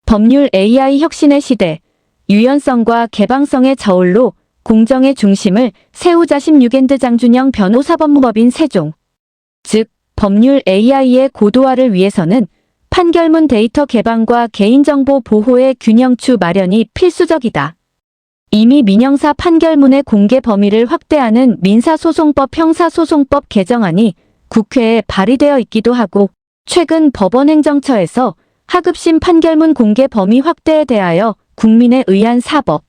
법률 AI 혁신의 시대, 유연성과 개방성의 저울로 공정의 중심을 세우자. 16앤드 장준영 변호사법무법인 세종. 즉, 법률 AI의 고도화를 위해서는 판결문 데이터 개방과 개인정보 보호의 균형추 마련이 필수적이다. 이미 민형사 판결문의 공개 범위를 확대하는 민사소송법 형사소송법 개정안이 국회에 발의되어 있기도 하고, 최근 법원행정처에서 하급심 판결문 공개 범위 확대에 대하여 국민에 의한 사법,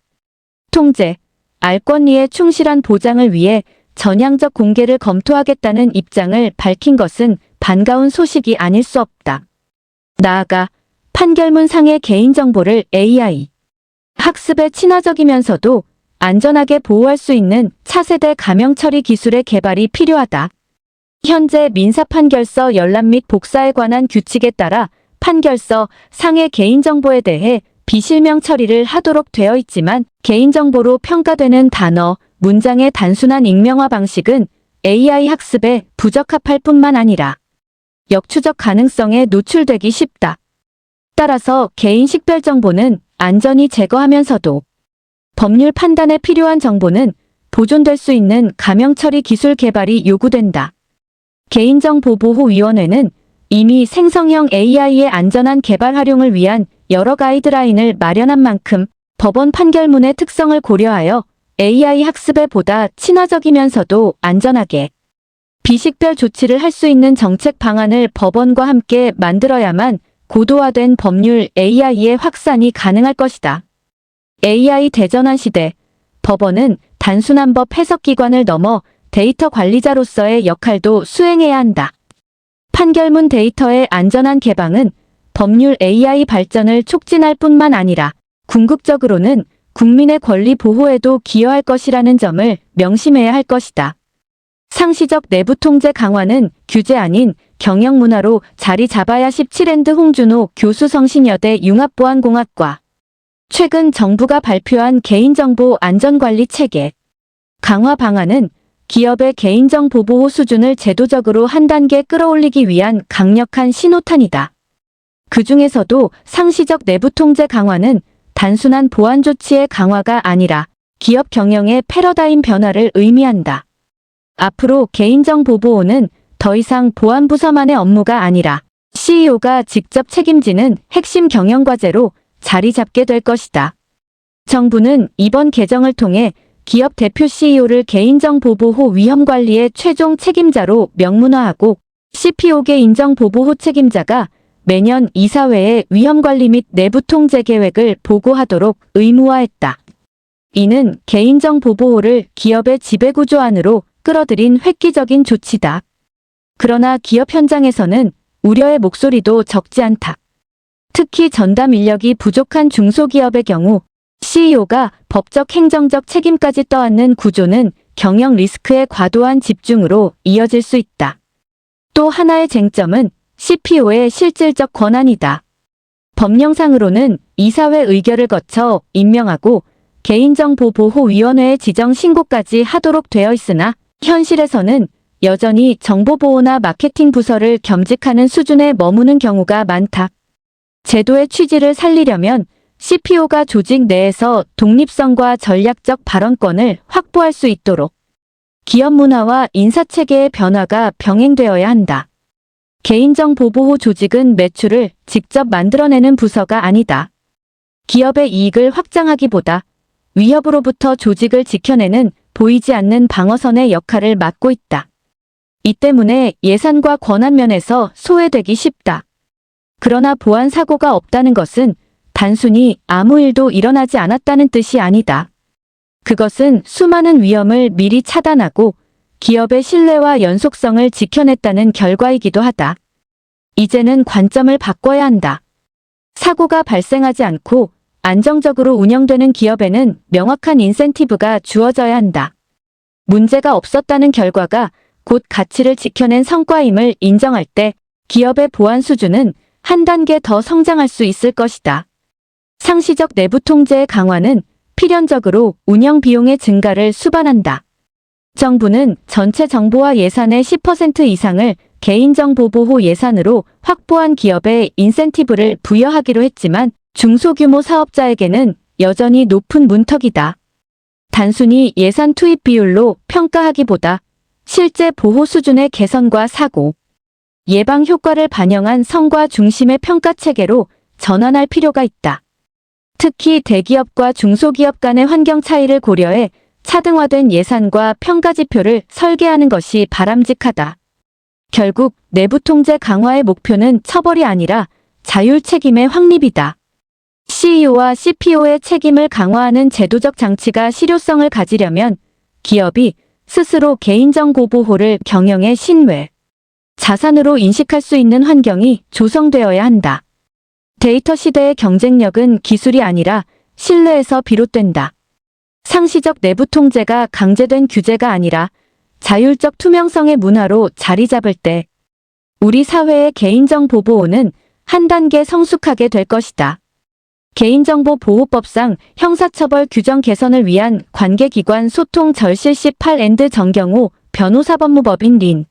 통제, 알권리의 충실한 보장을 위해 전향적 공개를 검토하겠다는 입장을 밝힌 것은 반가운 소식이 아닐 수 없다. 나아가 판결문 상의 개인정보를 AI 학습에 친화적이면서도 안전하게 보호할 수 있는 차세대 가명 처리 기술의 개발이 필요하다. 현재 민사판결서 열람 및 복사에 관한 규칙에 따라 판결서 상의 개인정보에 대해 비실명 처리를 하도록 되어 있지만, 개인정보로 평가되는 단어, 문장의 단순한 익명화 방식은 AI 학습에 부적합할 뿐만 아니라 역추적 가능성에 노출되기 쉽다. 따라서 개인 식별 정보는 안전히 제거하면서도 법률 판단에 필요한 정보는 보존될 수 있는 가명 처리 기술 개발이 요구된다. 개인정보보호위원회는 이미 생성형 AI의 안전한 개발 활용을 위한 여러 가이드라인을 마련한 만큼 법원 판결문의 특성을 고려하여 AI 학습에 보다 친화적이면서도 안전하게 비식별 조치를 할 수 있는 정책 방안을 법원과 함께 만들어야만 고도화된 법률 AI의 확산이 가능할 것이다. AI 대전환 시대, 법원은 단순한 법 해석기관을 넘어 데이터 관리자로서의 역할도 수행해야 한다. 판결문 데이터의 안전한 개방은 법률 AI 발전을 촉진할 뿐만 아니라 궁극적으로는 국민의 권리 보호에도 기여할 것이라는 점을 명심해야 할 것이다. 상시적 내부 통제 강화는 규제 아닌 경영 문화로 자리 잡아야. 17앤드 홍준호 교수 성신여대 융합보안공학과. 최근 정부가 발표한 개인정보 안전관리 체계 강화 방안은 기업의 개인정보 보호 수준을 제도적으로 한 단계 끌어올리기 위한 강력한 신호탄이다. 그 중에서도 상시적 내부 통제 강화는 단순한 보안 조치의 강화가 아니라 기업 경영의 패러다임 변화를 의미한다. 앞으로 개인정보 보호는 더 이상 보안부서만의 업무가 아니라 CEO가 직접 책임지는 핵심 경영과제로 자리 잡게 될 것이다. 정부는 이번 개정을 통해 기업 대표 CEO를 개인정보보호 위험관리의 최종 책임자로 명문화하고, CPO계 인정보호호 책임자가 매년 이사회에 위험관리 및 내부 통제 계획을 보고하도록 의무화했다. 이는 개인정보 보호를 기업의 지배구조 안으로 끌어들인 획기적인 조치다. 그러나 기업 현장에서는 우려의 목소리도 적지 않다. 특히 전담 인력이 부족한 중소기업의 경우 CEO가 법적 행정적 책임까지 떠안는 구조는 경영 리스크의 과도한 집중으로 이어질 수 있다. 또 하나의 쟁점은 CPO의 실질적 권한이다. 법령상으로는 이사회 의결을 거쳐 임명하고 개인정보보호위원회에 지정 신고까지 하도록 되어 있으나, 현실에서는 여전히 정보보호나 마케팅 부서를 겸직하는 수준에 머무는 경우가 많다. 제도의 취지를 살리려면 CPO가 조직 내에서 독립성과 전략적 발언권을 확보할 수 있도록 기업 문화와 인사체계의 변화가 병행되어야 한다. 개인정보보호 조직은 매출을 직접 만들어내는 부서가 아니다. 기업의 이익을 확장하기보다 위협으로부터 조직을 지켜내는 보이지 않는 방어선의 역할을 맡고 있다. 이 때문에 예산과 권한 면에서 소외되기 쉽다. 그러나 보안 사고가 없다는 것은 단순히 아무 일도 일어나지 않았다는 뜻이 아니다. 그것은 수많은 위험을 미리 차단하고 기업의 신뢰와 연속성을 지켜냈다는 결과이기도 하다. 이제는 관점을 바꿔야 한다. 사고가 발생하지 않고 안정적으로 운영되는 기업에는 명확한 인센티브가 주어져야 한다. 문제가 없었다는 결과가 곧 가치를 지켜낸 성과임을 인정할 때 기업의 보안 수준은 한 단계 더 성장할 수 있을 것이다. 상시적 내부 통제의 강화는 필연적으로 운영 비용의 증가를 수반한다. 정부는 전체 정보화 예산의 10% 이상을 개인정보 보호 예산으로 확보한 기업에 인센티브를 부여하기로 했지만, 중소규모 사업자에게는 여전히 높은 문턱이다. 단순히 예산 투입 비율로 평가하기보다 실제 보호 수준의 개선과 사고, 예방 효과를 반영한 성과 중심의 평가 체계로 전환할 필요가 있다. 특히 대기업과 중소기업 간의 환경 차이를 고려해 차등화된 예산과 평가 지표를 설계하는 것이 바람직하다. 결국 내부 통제 강화의 목표는 처벌이 아니라 자율 책임의 확립이다. CEO와 CPO의 책임을 강화하는 제도적 장치가 실효성을 가지려면 기업이 스스로 개인정보 보호를 경영의 신뢰, 자산으로 인식할 수 있는 환경이 조성되어야 한다. 데이터 시대의 경쟁력은 기술이 아니라 신뢰에서 비롯된다. 상시적 내부 통제가 강제된 규제가 아니라 자율적 투명성의 문화로 자리 잡을 때 우리 사회의 개인정보 보호는 한 단계 성숙하게 될 것이다. 개인정보보호법상 형사처벌 규정 개선을 위한 관계기관 소통 절실시 8&, 정경호 변호사법무법인 린.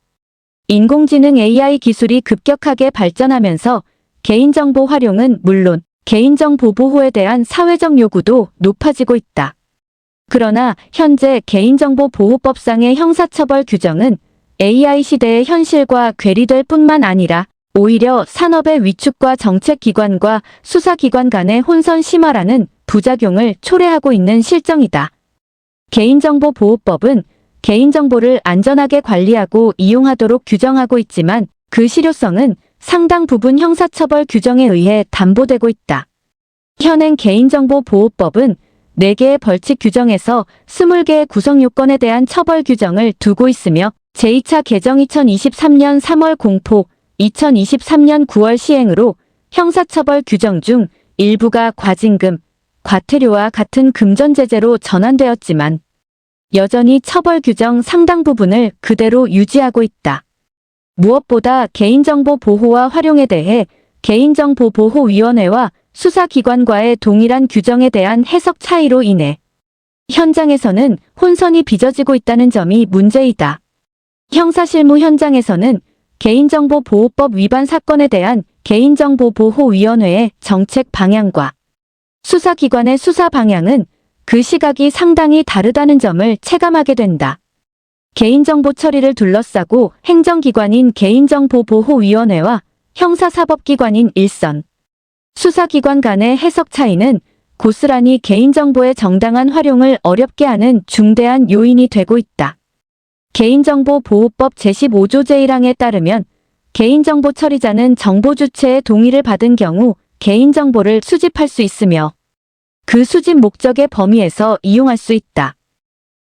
인공지능 AI 기술이 급격하게 발전하면서 개인정보 활용은 물론 개인정보 보호에 대한 사회적 요구도 높아지고 있다. 그러나 현재 개인정보보호법상의 형사처벌 규정은 AI 시대의 현실과 괴리될 뿐만 아니라 오히려 산업의 위축과 정책기관과 수사기관 간의 혼선 심화라는 부작용을 초래하고 있는 실정이다. 개인정보보호법은 개인정보를 안전하게 관리하고 이용하도록 규정하고 있지만 그 실효성은 상당 부분 형사처벌 규정에 의해 담보되고 있다. 현행 개인정보보호법은 4개의 벌칙 규정에서 20개의 구성 요건에 대한 처벌 규정을 두고 있으며 제2차 개정 2023년 3월 공포, 2023년 9월 시행으로 형사처벌 규정 중 일부가 과징금, 과태료와 같은 금전제재로 전환되었지만 여전히 처벌 규정 상당 부분을 그대로 유지하고 있다. 무엇보다 개인정보 보호와 활용에 대해 개인정보보호위원회와 수사기관과의 동일한 규정에 대한 해석 차이로 인해 현장에서는 혼선이 빚어지고 있다는 점이 문제이다. 형사실무 현장에서는 개인정보보호법 위반 사건에 대한 개인정보보호위원회의 정책 방향과 수사기관의 수사 방향은 그 시각이 상당히 다르다는 점을 체감하게 된다. 개인정보 처리를 둘러싸고 행정기관인 개인정보보호위원회와 형사사법기관인 일선, 수사기관 간의 해석 차이는 고스란히 개인정보의 정당한 활용을 어렵게 하는 중대한 요인이 되고 있다. 개인정보보호법 제15조 제1항에 따르면 개인정보 처리자는 정보 주체의 동의를 받은 경우 개인정보를 수집할 수 있으며 그 수집 목적의 범위에서 이용할 수 있다.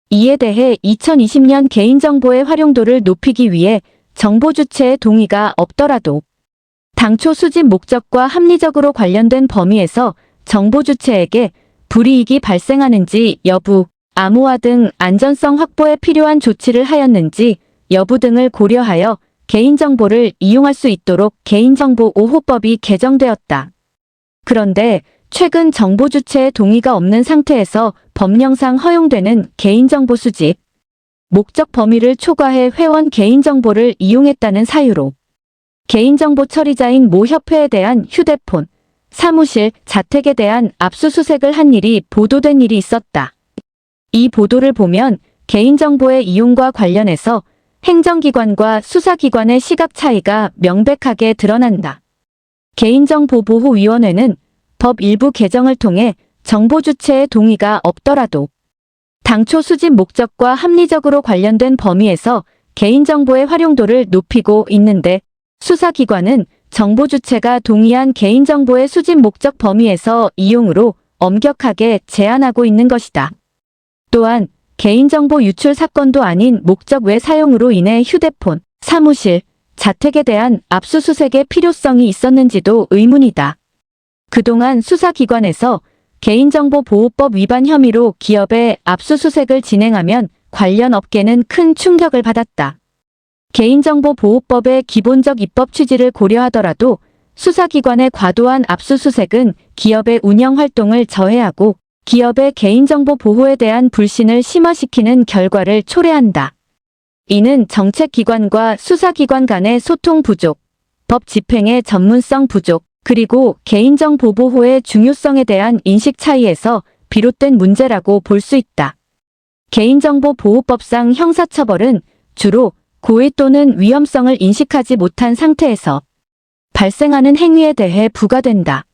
이에 대해 2020년 개인정보의 활용도를 높이기 위해 정보 주체의 동의가 없더라도 당초 수집 목적과 합리적으로 관련된 범위에서 정보 주체에게 불이익이 발생하는지 여부, 암호화 등 안전성 확보에 필요한 조치를 하였는지 여부 등을 고려하여 개인정보를 이용할 수 있도록 개인정보보호법이 개정되었다. 그런데 최근 정보 주체의 동의가 없는 상태에서 법령상 허용되는 개인정보 수집, 목적 범위를 초과해 회원 개인정보를 이용했다는 사유로 개인정보 처리자인 모 협회에 대한 휴대폰, 사무실, 자택에 대한 압수수색을 한 일이 보도된 일이 있었다. 이 보도를 보면 개인정보의 이용과 관련해서 행정기관과 수사기관의 시각 차이가 명백하게 드러난다. 개인정보보호위원회는 법 일부 개정을 통해 정보 주체의 동의가 없더라도 당초 수집 목적과 합리적으로 관련된 범위에서 개인정보의 활용도를 높이고 있는데 수사기관은 정보 주체가 동의한 개인정보의 수집 목적 범위에서 이용으로 엄격하게 제한하고 있는 것이다. 또한 개인정보 유출 사건도 아닌 목적 외 사용으로 인해 휴대폰, 사무실, 자택에 대한 압수수색의 필요성이 있었는지도 의문이다. 그동안 수사기관에서 개인정보보호법 위반 혐의로 기업에 압수수색을 진행하면 관련 업계는 큰 충격을 받았다. 개인정보보호법의 기본적 입법 취지를 고려하더라도 수사기관의 과도한 압수수색은 기업의 운영활동을 저해하고 기업의 개인정보 보호에 대한 불신을 심화시키는 결과를 초래한다. 이는 정책기관과 수사기관 간의 소통 부족, 법 집행의 전문성 부족, 그리고 개인정보 보호의 중요성에 대한 인식 차이에서 비롯된 문제라고 볼 수 있다. 개인정보보호법상 형사처벌은 주로 고의 또는 위험성을 인식하지 못한 상태에서 발생하는 행위에 대해 부과된다.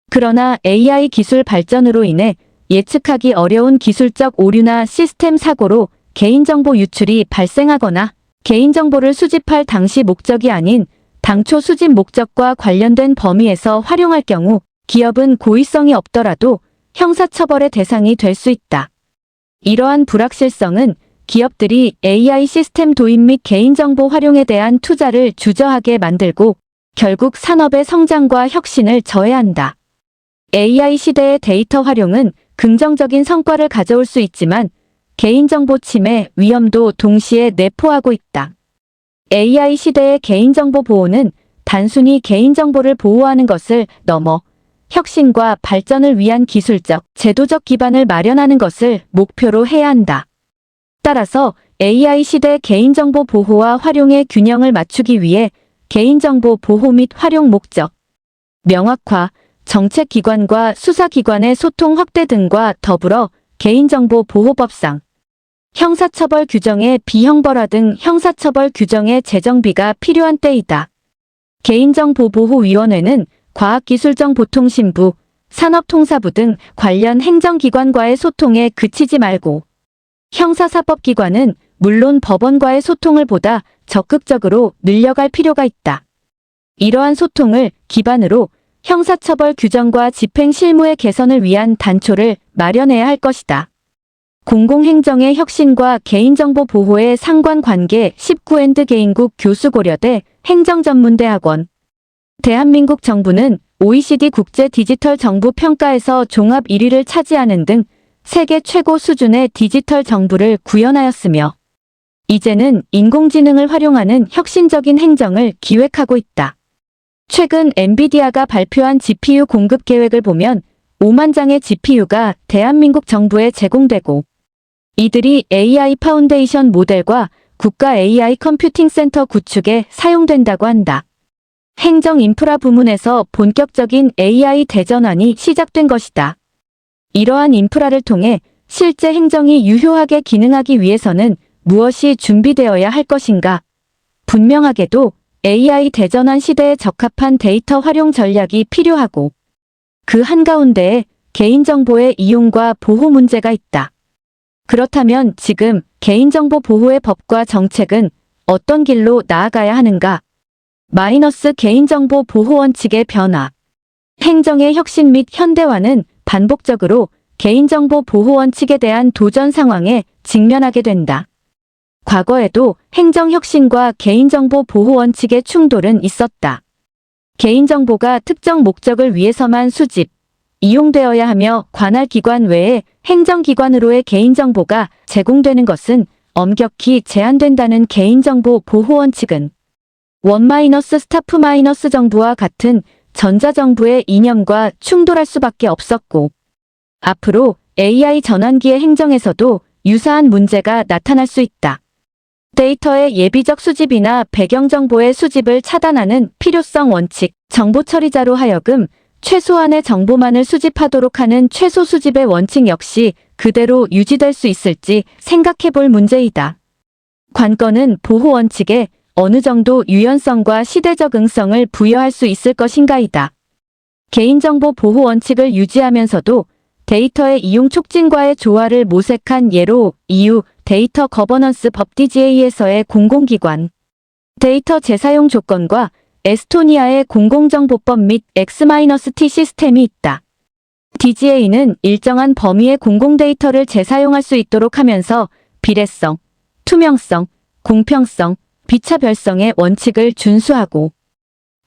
그러나 AI 기술 발전으로 인해 예측하기 어려운 기술적 오류나 시스템 사고로 개인정보 유출이 발생하거나 개인정보를 수집할 당시 목적이 아닌 당초 수집 목적과 관련된 범위에서 활용할 경우 기업은 고의성이 없더라도 형사처벌의 대상이 될 수 있다. 이러한 불확실성은 기업들이 AI 시스템 도입 및 개인정보 활용에 대한 투자를 주저하게 만들고 결국 산업의 성장과 혁신을 저해한다. AI 시대의 데이터 활용은 긍정적인 성과를 가져올 수 있지만 개인정보 침해 위험도 동시에 내포하고 있다. AI 시대의 개인정보 보호는 단순히 개인정보를 보호하는 것을 넘어 혁신과 발전을 위한 기술적, 제도적 기반을 마련하는 것을 목표로 해야 한다. 따라서 AI 시대 개인정보 보호와 활용의 균형을 맞추기 위해 개인정보 보호 및 활용 목적, 명확화, 정책기관과 수사기관의 소통 확대 등과 더불어 개인정보보호법상 형사처벌 규정의 비형벌화 등 형사처벌 규정의 제정비가 필요한 때이다. 개인정보보호위원회는 과학기술정보통신부, 산업통사부 등 관련 행정기관과의 소통에 그치지 말고 형사사법기관은 물론 법원과의 소통을 보다 적극적으로 늘려갈 필요가 있다. 이러한 소통을 기반으로 형사처벌 규정과 집행 실무의 개선을 위한 단초를 마련해야 할 것이다. 공공행정의 혁신과 개인정보 보호의 상관관계 19앤드 개인국 교수고려대 행정전문대학원 대한민국 정부는 OECD 국제 디지털 정부 평가에서 종합 1위를 차지하는 등 세계 최고 수준의 디지털 정부를 구현하였으며 이제는 인공지능을 활용하는 혁신적인 행정을 기획하고 있다. 최근 엔비디아가 발표한 GPU 공급 계획을 보면 5만 장의 GPU가 대한민국 정부에 제공되고 이들이 AI 파운데이션 모델과 국가 AI 컴퓨팅 센터 구축에 사용된다고 한다. 행정 인프라 부문에서 본격적인 AI 대전환이 시작된 것이다. 이러한 인프라를 통해 실제 행정이 유효하게 기능하기 위해서는 무엇이 준비되어야 할 것인가? 분명하게도 AI 대전환 시대에 적합한 데이터 활용 전략이 필요하고 그 한가운데에 개인정보의 이용과 보호 문제가 있다. 그렇다면 지금 개인정보 보호의 법과 정책은 어떤 길로 나아가야 하는가? 개인정보 보호 원칙의 변화. 행정의 혁신 및 현대화는 반복적으로 개인정보 보호 원칙에 대한 도전 상황에 직면하게 된다. 과거에도 행정혁신과 개인정보 보호 원칙의 충돌은 있었다. 개인정보가 특정 목적을 위해서만 수집, 이용되어야 하며 관할 기관 외에 행정기관으로의 개인정보가 제공되는 것은 엄격히 제한된다는 개인정보 보호 원칙은 원-스타프- 정부와 같은 전자정부의 이념과 충돌할 수밖에 없었고 앞으로 AI 전환기의 행정에서도 유사한 문제가 나타날 수 있다. 데이터의 예비적 수집이나 배경정보의 수집을 차단하는 필요성 원칙, 정보 처리자로 하여금 최소한의 정보만을 수집하도록 하는 최소 수집의 원칙 역시 그대로 유지될 수 있을지 생각해 볼 문제이다. 관건은 보호 원칙에 어느 정도 유연성과 시대적 응성을 부여할 수 있을 것인가이다. 개인정보 보호 원칙을 유지하면서도 데이터의 이용 촉진과의 조화를 모색한 예로 EU 데이터 거버넌스 법 DGA에서의 공공기관 데이터 재사용 조건과 에스토니아의 공공정보법 및 X-T 시스템이 있다. DGA는 일정한 범위의 공공데이터를 재사용할 수 있도록 하면서 비례성, 투명성, 공평성, 비차별성의 원칙을 준수하고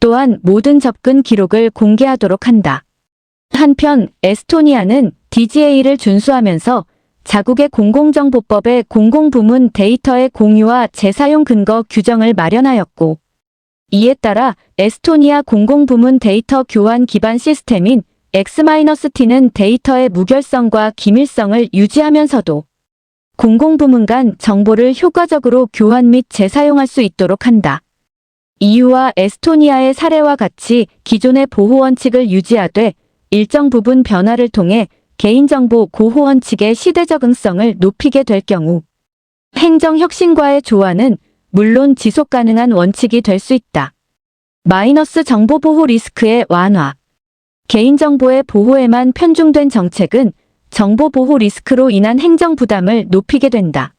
또한 모든 접근 기록을 공개하도록 한다. 한편 에스토니아는 DGA를 준수하면서 자국의 공공정보법의 공공부문 데이터의 공유와 재사용 근거 규정을 마련하였고 이에 따라 에스토니아 공공부문 데이터 교환 기반 시스템인 X-T는 데이터의 무결성과 기밀성을 유지하면서도 공공부문 간 정보를 효과적으로 교환 및 재사용할 수 있도록 한다. EU와 에스토니아의 사례와 같이 기존의 보호 원칙을 유지하되 일정 부분 변화를 통해 개인정보 보호 원칙의 시대 적응성을 높이게 될 경우 행정혁신과의 조화는 물론 지속 가능한 원칙이 될 수 있다. 마이너스 정보보호 리스크의 완화. 개인정보의 보호에만 편중된 정책은 정보보호 리스크로 인한 행정 부담을 높이게 된다.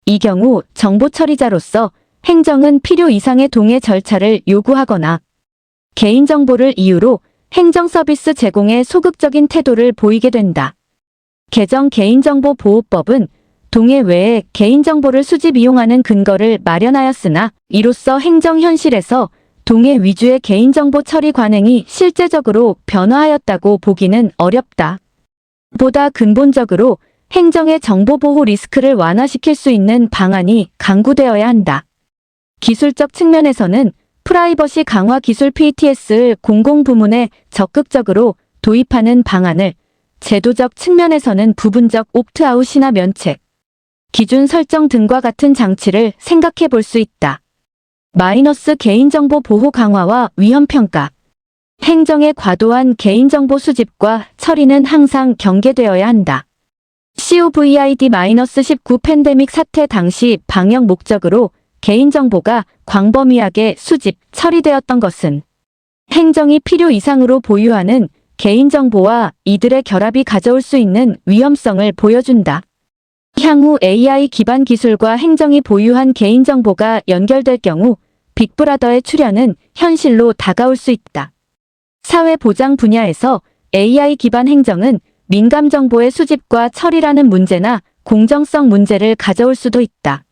이 경우 정보 처리자로서 행정은 필요 이상의 동의 절차를 요구하거나 개인정보를 이유로 행정 서비스 제공에 소극적인 태도를 보이게 된다. 개정 개인정보보호법은 동의 외에 개인정보를 수집 이용하는 근거를 마련하였으나 이로써 행정 현실에서 동의 위주의 개인정보 처리 관행이 실제적으로 변화하였다고 보기는 어렵다. 보다 근본적으로 행정의 정보보호 리스크를 완화시킬 수 있는 방안이 강구되어야 한다. 기술적 측면에서는 프라이버시 강화 기술 PTS를 공공부문에 적극적으로 도입하는 방안을, 제도적 측면에서는 부분적 옵트아웃이나 면책, 기준 설정 등과 같은 장치를 생각해 볼 수 있다. 마이너스 개인정보 보호 강화와 위험평가. 행정의 과도한 개인정보 수집과 처리는 항상 경계되어야 한다. COVID-19 팬데믹 사태 당시 방역 목적으로 개인정보가 광범위하게 수집, 처리되었던 것은 행정이 필요 이상으로 보유하는 개인정보와 이들의 결합이 가져올 수 있는 위험성을 보여준다. 향후 AI 기반 기술과 행정이 보유한 개인정보가 연결될 경우 빅브라더의 출현은 현실로 다가올 수 있다. 사회보장 분야에서 AI 기반 행정은 민감 정보의 수집과 처리라는 문제나 공정성 문제를 가져올 수도 있다.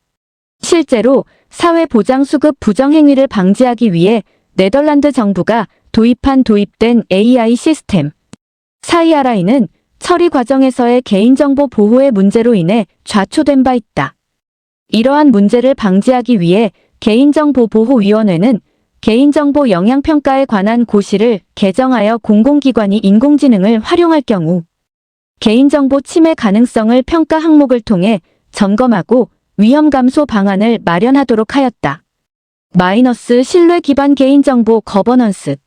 실제로 사회보장 수급 부정행위를 방지하기 위해 네덜란드 정부가 도입된 AI 시스템 사이아라이는 처리 과정에서의 개인정보 보호의 문제로 인해 좌초된 바 있다. 이러한 문제를 방지하기 위해 개인정보보호위원회는 개인정보 영향평가에 관한 고시를 개정하여 공공기관이 인공지능을 활용할 경우 개인정보 침해 가능성을 평가 항목을 통해 점검하고 위험 감소 방안을 마련하도록 하였다. 마이너스 신뢰 기반 개인정보 거버넌스.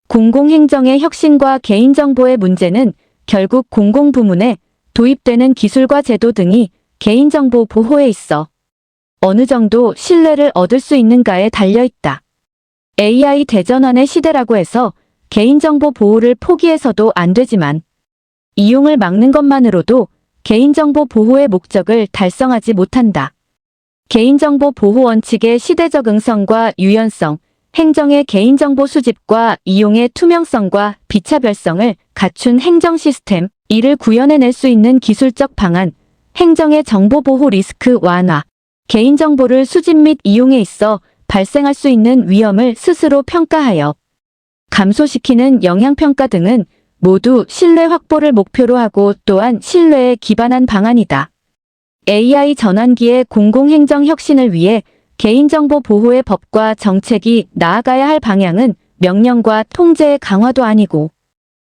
공공행정의 혁신과 개인정보의 문제는 결국 공공부문에 도입되는 기술과 제도 등이 개인정보 보호에 있어 어느 정도 신뢰를 얻을 수 있는가에 달려있다. AI 대전환의 시대라고 해서 개인정보 보호를 포기해서도 안 되지만 이용을 막는 것만으로도 개인정보 보호의 목적을 달성하지 못한다. 개인정보 보호 원칙의 시대 적응성과 유연성, 행정의 개인정보 수집과 이용의 투명성과 비차별성을 갖춘 행정 시스템, 이를 구현해낼 수 있는 기술적 방안, 행정의 정보보호 리스크 완화, 개인정보를 수집 및 이용에 있어 발생할 수 있는 위험을 스스로 평가하여 감소시키는 영향평가 등은 모두 신뢰 확보를 목표로 하고 또한 신뢰에 기반한 방안이다. AI 전환기의 공공행정 혁신을 위해 개인정보 보호의 법과 정책이 나아가야 할 방향은 명령과 통제의 강화도 아니고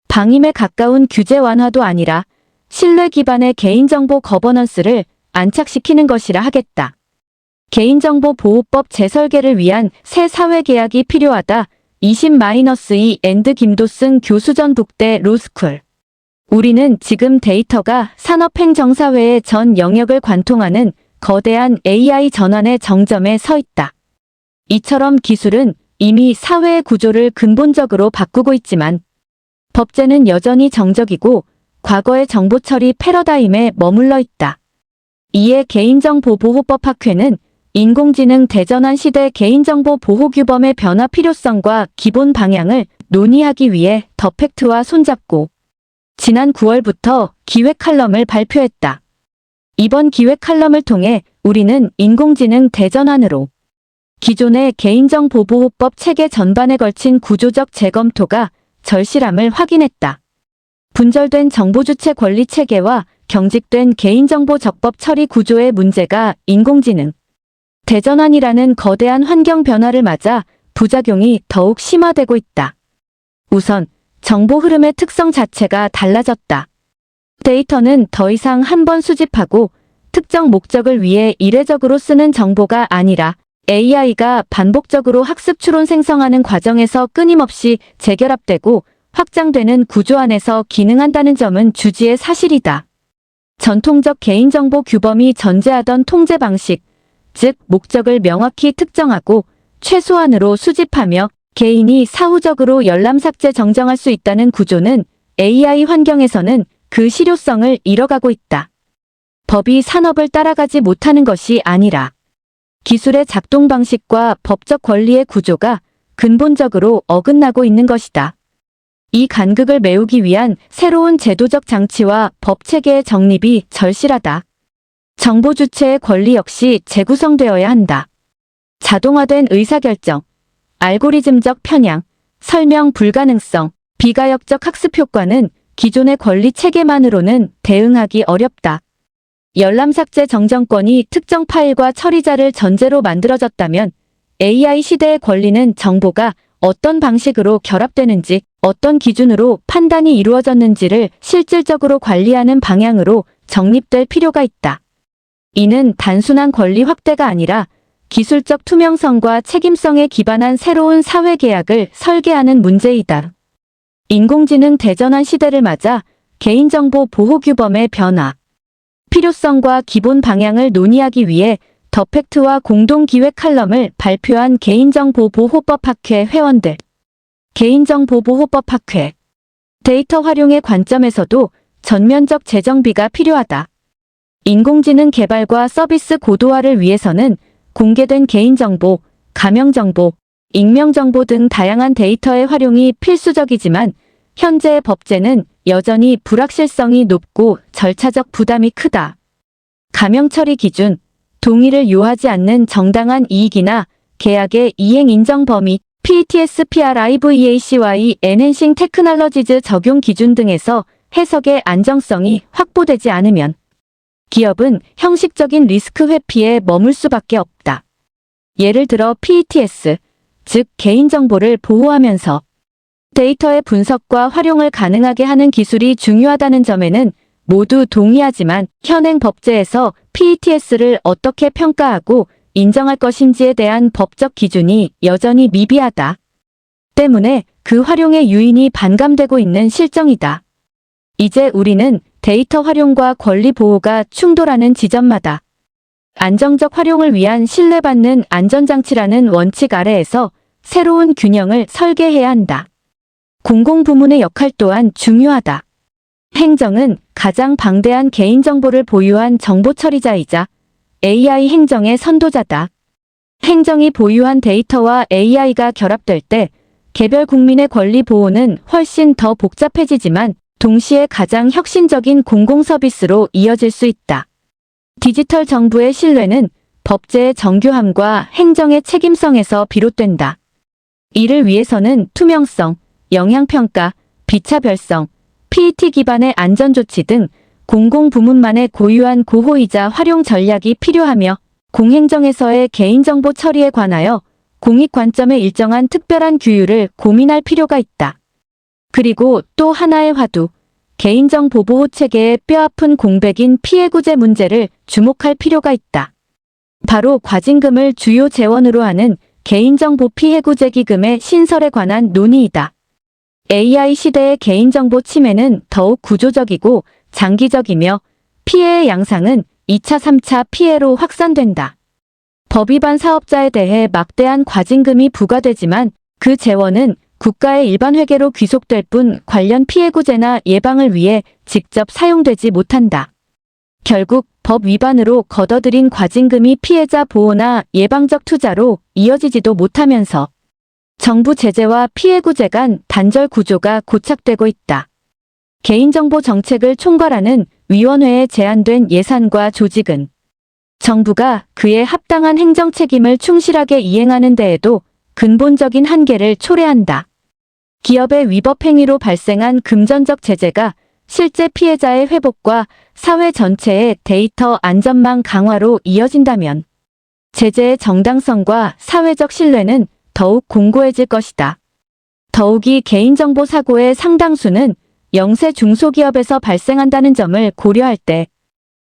방임에 가까운 규제 완화도 아니라 신뢰 기반의 개인정보 거버넌스를 안착시키는 것이라 하겠다. 개인정보보호법 재설계를 위한 새 사회계약이 필요하다. 20-2 앤드 김도승 교수 전 북대 로스쿨. 우리는 지금 데이터가 산업행정사회의 전 영역을 관통하는 거대한 AI 전환의 정점에 서 있다. 이처럼 기술은 이미 사회의 구조를 근본적으로 바꾸고 있지만 법제는 여전히 정적이고 과거의 정보처리 패러다임에 머물러 있다. 이에 개인정보보호법 학회는 인공지능 대전환 시대 개인정보 보호규범의 변화 필요성과 기본 방향을 논의하기 위해 더 팩트와 손잡고 지난 9월부터 기획 칼럼을 발표했다. 이번 기획 칼럼을 통해 우리는 인공지능 대전환으로 기존의 개인정보보호법 체계 전반에 걸친 구조적 재검토가 절실함을 확인했다. 분절된 정보주체 권리 체계와 경직된 개인정보 적법 처리 구조의 문제가 인공지능 대전환이라는 거대한 환경 변화를 맞아 부작용이 더욱 심화되고 있다. 우선 정보 흐름의 특성 자체가 달라졌다. 데이터는 더 이상 한 번 수집하고 특정 목적을 위해 이례적으로 쓰는 정보가 아니라 AI가 반복적으로 학습 추론 생성하는 과정에서 끊임없이 재결합되고 확장되는 구조 안에서 기능한다는 점은 주지의 사실이다. 전통적 개인정보 규범이 전제하던 통제 방식, 즉 목적을 명확히 특정하고 최소한으로 수집하며 개인이 사후적으로 열람 삭제 정정할 수 있다는 구조는 AI 환경에서는 그 실효성을 잃어가고 있다. 법이 산업을 따라가지 못하는 것이 아니라 기술의 작동 방식과 법적 권리의 구조가 근본적으로 어긋나고 있는 것이다. 이 간극을 메우기 위한 새로운 제도적 장치와 법 체계의 정립이 절실하다. 정보 주체의 권리 역시 재구성되어야 한다. 자동화된 의사결정, 알고리즘적 편향, 설명 불가능성, 비가역적 학습 효과는 기존의 권리 체계만으로는 대응하기 어렵다. 열람 삭제 정정권이 특정 파일과 처리자를 전제로 만들어졌다면 AI 시대의 권리는 정보가 어떤 방식으로 결합되는지, 어떤 기준으로 판단이 이루어졌는지를 실질적으로 관리하는 방향으로 정립될 필요가 있다. 이는 단순한 권리 확대가 아니라 기술적 투명성과 책임성에 기반한 새로운 사회 계약을 설계하는 문제이다. 인공지능 대전환 시대를 맞아 개인정보 보호 규범의 변화, 필요성과 기본 방향을 논의하기 위해 더 팩트와 공동기획 칼럼을 발표한 개인정보보호법 학회 회원들. 개인정보보호법 학회. 데이터 활용의 관점에서도 전면적 재정비가 필요하다. 인공지능 개발과 서비스 고도화를 위해서는 공개된 개인정보, 가명정보, 익명정보 등 다양한 데이터의 활용이 필수적이지만 현재의 법제는 여전히 불확실성이 높고 절차적 부담이 크다. 가명 처리 기준, 동의를 요하지 않는 정당한 이익이나 계약의 이행 인정 범위, PETS, PRIVACY, 엔핸싱 테크놀로지즈 적용 기준 등에서 해석의 안정성이 확보되지 않으면 기업은 형식적인 리스크 회피에 머물 수밖에 없다. 예를 들어 PETS, 즉 개인정보를 보호하면서 데이터의 분석과 활용을 가능하게 하는 기술이 중요하다는 점에는 모두 동의하지만 현행 법제에서 PETS를 어떻게 평가하고 인정할 것인지에 대한 법적 기준이 여전히 미비하다. 때문에 그 활용의 유인이 반감되고 있는 실정이다. 이제 우리는 데이터 활용과 권리 보호가 충돌하는 지점마다 안정적 활용을 위한 신뢰받는 안전장치라는 원칙 아래에서 새로운 균형을 설계해야 한다. 공공부문의 역할 또한 중요하다. 행정은 가장 방대한 개인정보를 보유한 정보처리자이자 AI 행정의 선도자다. 행정이 보유한 데이터와 AI가 결합될 때 개별 국민의 권리 보호는 훨씬 더 복잡해지지만 동시에 가장 혁신적인 공공서비스로 이어질 수 있다. 디지털 정부의 신뢰는 법제의 정교함과 행정의 책임성에서 비롯된다. 이를 위해서는 투명성, 영향평가, 비차별성, PET 기반의 안전조치 등 공공부문만의 고유한 고호이자 활용 전략이 필요하며 공행정에서의 개인정보 처리에 관하여 공익 관점의 일정한 특별한 규율을 고민할 필요가 있다. 그리고 또 하나의 화두, 개인정보 보호 체계의 뼈아픈 공백인 피해구제 문제를 주목할 필요가 있다. 바로 과징금을 주요 재원으로 하는 개인정보 피해구제 기금의 신설에 관한 논의이다. AI 시대의 개인정보 침해는 더욱 구조적이고 장기적이며 피해의 양상은 2차, 3차 피해로 확산된다. 법 위반 사업자에 대해 막대한 과징금이 부과되지만 그 재원은 국가의 일반 회계로 귀속될 뿐 관련 피해 구제나 예방을 위해 직접 사용되지 못한다. 결국 법 위반으로 걷어들인 과징금이 피해자 보호나 예방적 투자로 이어지지도 못하면서 정부 제재와 피해 구제 간 단절 구조가 고착되고 있다. 개인정보 정책을 총괄하는 위원회에 제안된 예산과 조직은 정부가 그의 합당한 행정 책임을 충실하게 이행하는 데에도 근본적인 한계를 초래한다. 기업의 위법 행위로 발생한 금전적 제재가 실제 피해자의 회복과 사회 전체의 데이터 안전망 강화로 이어진다면 제재의 정당성과 사회적 신뢰는 더욱 공고해질 것이다. 더욱이 개인정보 사고의 상당수는 영세 중소기업에서 발생한다는 점을 고려할 때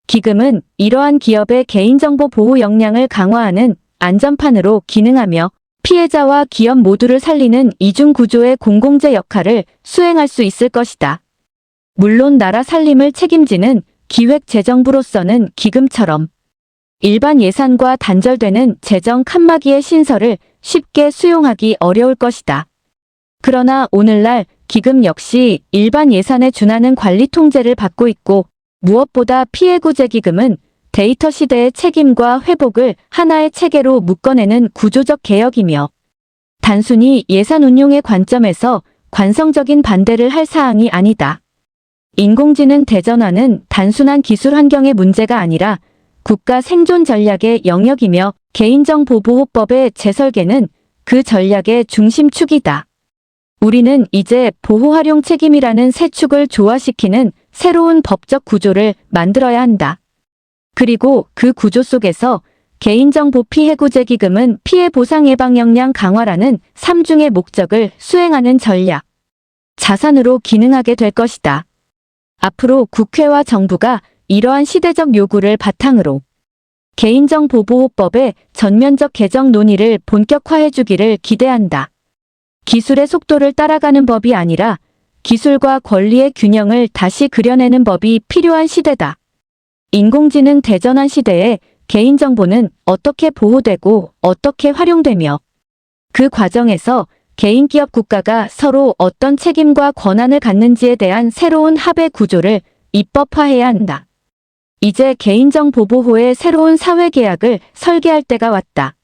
기금은 이러한 기업의 개인정보 보호 역량을 강화하는 안전판으로 기능하며 피해자와 기업 모두를 살리는 이중 구조의 공공재 역할을 수행할 수 있을 것이다. 물론 나라 살림을 책임지는 기획재정부로서는 기금처럼 일반 예산과 단절되는 재정 칸막이의 신설을 쉽게 수용하기 어려울 것이다. 그러나 오늘날 기금 역시 일반 예산에 준하는 관리 통제를 받고 있고 무엇보다 피해구제기금은 데이터 시대의 책임과 회복을 하나의 체계로 묶어내는 구조적 개혁이며 단순히 예산 운용의 관점에서 관성적인 반대를 할 사항이 아니다. 인공지능 대전환은 단순한 기술 환경의 문제가 아니라 국가 생존 전략의 영역이며 개인정보보호법의 재설계는 그 전략의 중심축이다. 우리는 이제 보호활용 책임이라는 새 축을 조화시키는 새로운 법적 구조를 만들어야 한다. 그리고 그 구조 속에서 개인정보 피해구제기금은 피해 보상 예방 역량 강화라는 3중의 목적을 수행하는 전략, 자산으로 기능하게 될 것이다. 앞으로 국회와 정부가 이러한 시대적 요구를 바탕으로 개인정보보호법의 전면적 개정 논의를 본격화해주기를 기대한다. 기술의 속도를 따라가는 법이 아니라 기술과 권리의 균형을 다시 그려내는 법이 필요한 시대다. 인공지능 대전환 시대에 개인정보는 어떻게 보호되고 어떻게 활용되며 그 과정에서 개인 기업 국가가 서로 어떤 책임과 권한을 갖는지에 대한 새로운 합의 구조를 입법화해야 한다. 이제 개인정보 보호의 새로운 사회계약을 설계할 때가 왔다.